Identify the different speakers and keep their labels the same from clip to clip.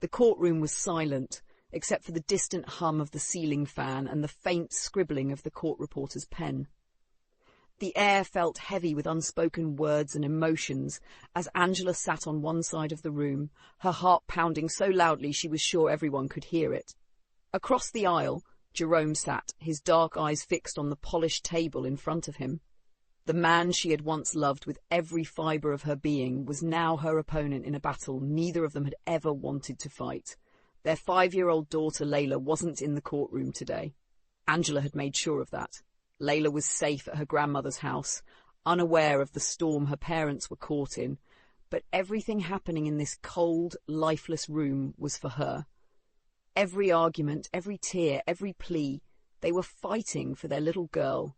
Speaker 1: The courtroom was silent, except for the distant hum of the ceiling fan and the faint scribbling of the court reporter's pen. The air felt heavy with unspoken words and emotions as Angela sat on one side of the room, her heart pounding so loudly she was sure everyone could hear it. Across the aisle, Jerome sat, his dark eyes fixed on the polished table in front of him. The man she had once loved with every fibre of her being was now her opponent in a battle neither of them had ever wanted to fight. Their 5-year-old daughter Layla wasn't in the courtroom today. Angela had made sure of that. Layla was safe at her grandmother's house, unaware of the storm her parents were caught in, but everything happening in this cold, lifeless room was for her. Every argument, every tear, every plea, they were fighting for their little girl,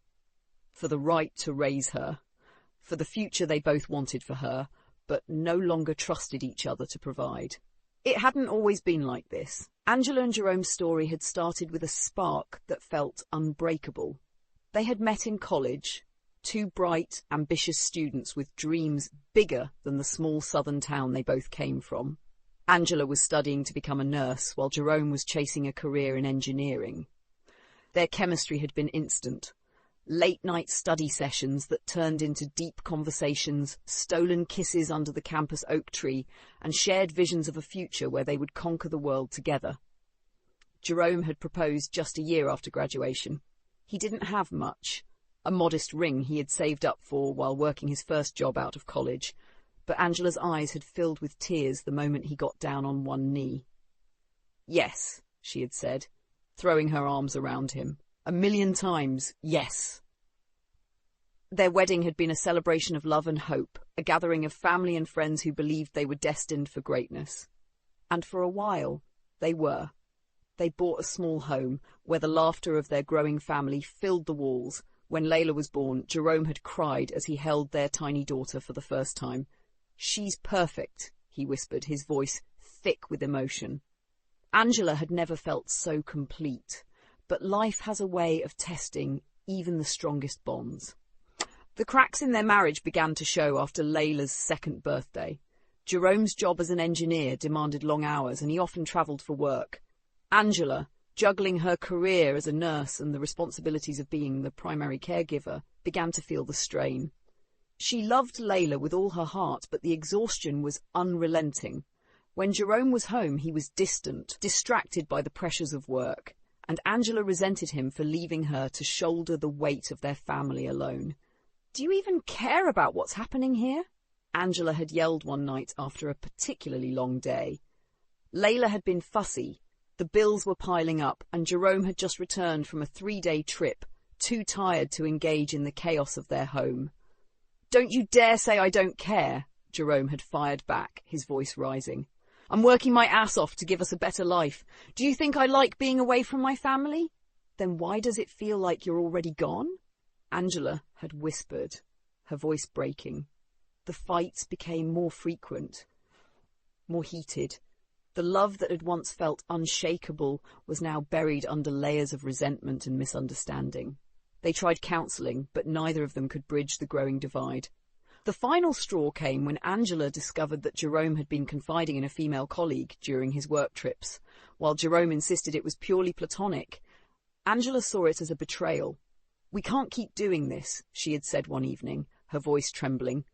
Speaker 1: for the right to raise her, for the future they both wanted for her, but no longer trusted each other to provide. It hadn't always been like this. Angela and Jerome's story had started with a spark that felt unbreakable. They had met in college, two bright, ambitious students with dreams bigger than the small southern town they both came from. Angela was studying to become a nurse, while Jerome was chasing a career in engineering. Their chemistry had been instant. Late-night study sessions that turned into deep conversations, stolen kisses under the campus oak tree, and shared visions of a future where they would conquer the world together. Jerome had proposed just a year after graduation. He didn't have much, a modest ring he had saved up for while working his first job out of college, but Angela's eyes had filled with tears the moment he got down on one knee. "Yes," she had said, throwing her arms around him. 1,000,000 times, yes. Their wedding had been a celebration of love and hope, a gathering of family and friends who believed they were destined for greatness. And for a while, they were. They bought a small home, where the laughter of their growing family filled the walls. When Layla was born, Jerome had cried as he held their tiny daughter for the first time. "She's perfect," he whispered, his voice thick with emotion. Angela had never felt so complete, but life has a way of testing even the strongest bonds. The cracks in their marriage began to show after Layla's 2nd birthday. Jerome's job as an engineer demanded long hours, and he often travelled for work. Angela, juggling her career as a nurse and the responsibilities of being the primary caregiver, began to feel the strain. She loved Layla with all her heart, but the exhaustion was unrelenting. When Jerome was home, he was distant, distracted by the pressures of work, and Angela resented him for leaving her to shoulder the weight of their family alone. "Do you even care about what's happening here?" Angela had yelled one night after a particularly long day. Layla had been fussy. The bills were piling up, and Jerome had just returned from a 3-day trip, too tired to engage in the chaos of their home. "Don't you dare say I don't care," Jerome had fired back, his voice rising. "I'm working my ass off to give us a better life. Do you think I like being away from my family? Then why does it feel like you're already gone?" Angela had whispered, her voice breaking. The fights became more frequent, more heated. The love that had once felt unshakable was now buried under layers of resentment and misunderstanding. They tried counselling, but neither of them could bridge the growing divide. The final straw came when Angela discovered that Jerome had been confiding in a female colleague during his work trips. While Jerome insisted it was purely platonic, Angela saw it as a betrayal. "We can't keep doing this," she had said one evening, her voice trembling.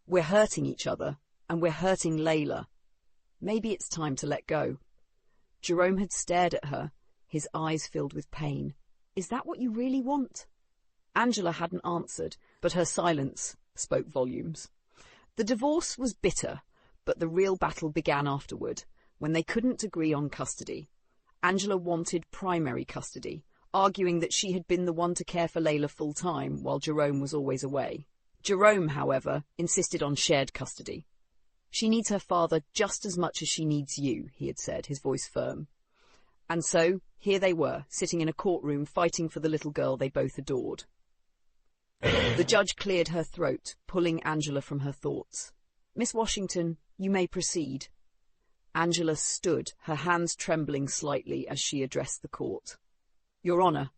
Speaker 1: "We're hurting each other, and we're hurting Layla. Maybe it's time to let go." Jerome had stared at her, his eyes filled with pain. "Is that what you really want?" Angela hadn't answered, but her silence spoke volumes. The divorce was bitter, but the real battle began afterward, when they couldn't agree on custody. Angela wanted primary custody, arguing that she had been the one to care for Layla full-time while Jerome was always away. Jerome, however, insisted on shared custody. "She needs her father just as much as she needs you," he had said, his voice firm. And so, here they were, sitting in a courtroom fighting for the little girl they both adored. The judge cleared her throat, pulling Angela from her thoughts. "Miss Washington, you may proceed." Angela stood, her hands trembling slightly as she addressed the court. "Your Honour,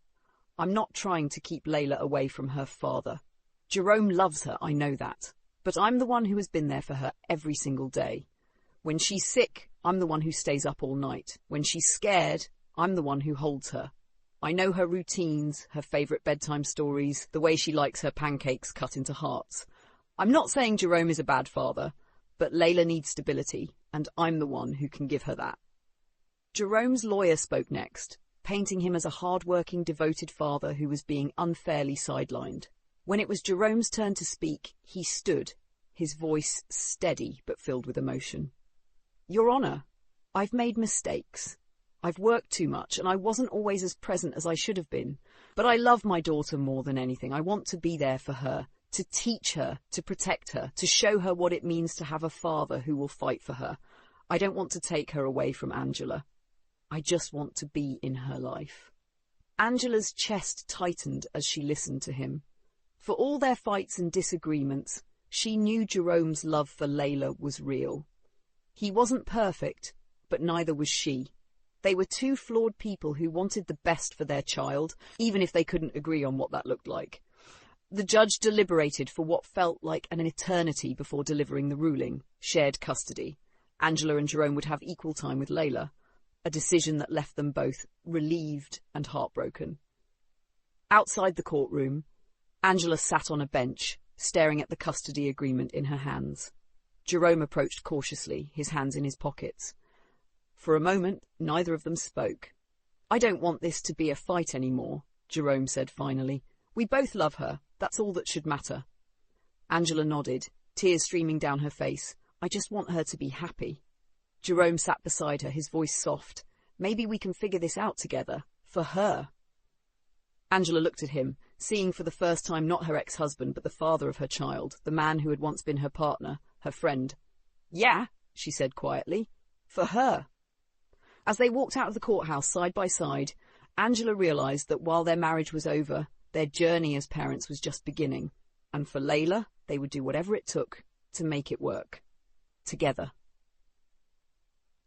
Speaker 1: I'm not trying to keep Layla away from her father. Jerome loves her, I know that. But I'm the one who has been there for her every single day. When she's sick, I'm the one who stays up all night. When she's scared, I'm the one who holds her. I know her routines, her favourite bedtime stories, the way she likes her pancakes cut into hearts. I'm not saying Jerome is a bad father, but Layla needs stability, and I'm the one who can give her that. Jerome's lawyer spoke next, painting him as a hard-working, devoted father who was being unfairly sidelined. When it was Jerome's turn to speak, he stood, his voice steady but filled with emotion. Your Honour, I've made mistakes. I've worked too much, and I wasn't always as present as I should have been. But I love my daughter more than anything. I want to be there for her, to teach her, to protect her, to show her what it means to have a father who will fight for her. I don't want to take her away from Angela. I just want to be in her life. Angela's chest tightened as she listened to him. For all their fights and disagreements, she knew Jerome's love for Layla was real. He wasn't perfect, but neither was she. They were two flawed people who wanted the best for their child, even if they couldn't agree on what that looked like. The judge deliberated for what felt like an eternity before delivering the ruling: shared custody. Angela and Jerome would have equal time with Layla, a decision that left them both relieved and heartbroken. Outside the courtroom, Angela sat on a bench, staring at the custody agreement in her hands. Jerome approached cautiously, his hands in his pockets. For a moment, neither of them spoke. I don't want this to be a fight anymore, Jerome said finally. We both love her. That's all that should matter. Angela nodded, tears streaming down her face. I just want her to be happy. Jerome sat beside her, his voice soft. Maybe we can figure this out together. For her. Angela looked at him, seeing for the first time not her ex-husband, but the father of her child, the man who had once been her partner, her friend. Yeah, she said quietly. For her. As they walked out of the courthouse side by side, Angela realised that while their marriage was over, their journey as parents was just beginning, and for Layla, they would do whatever it took to make it work. Together.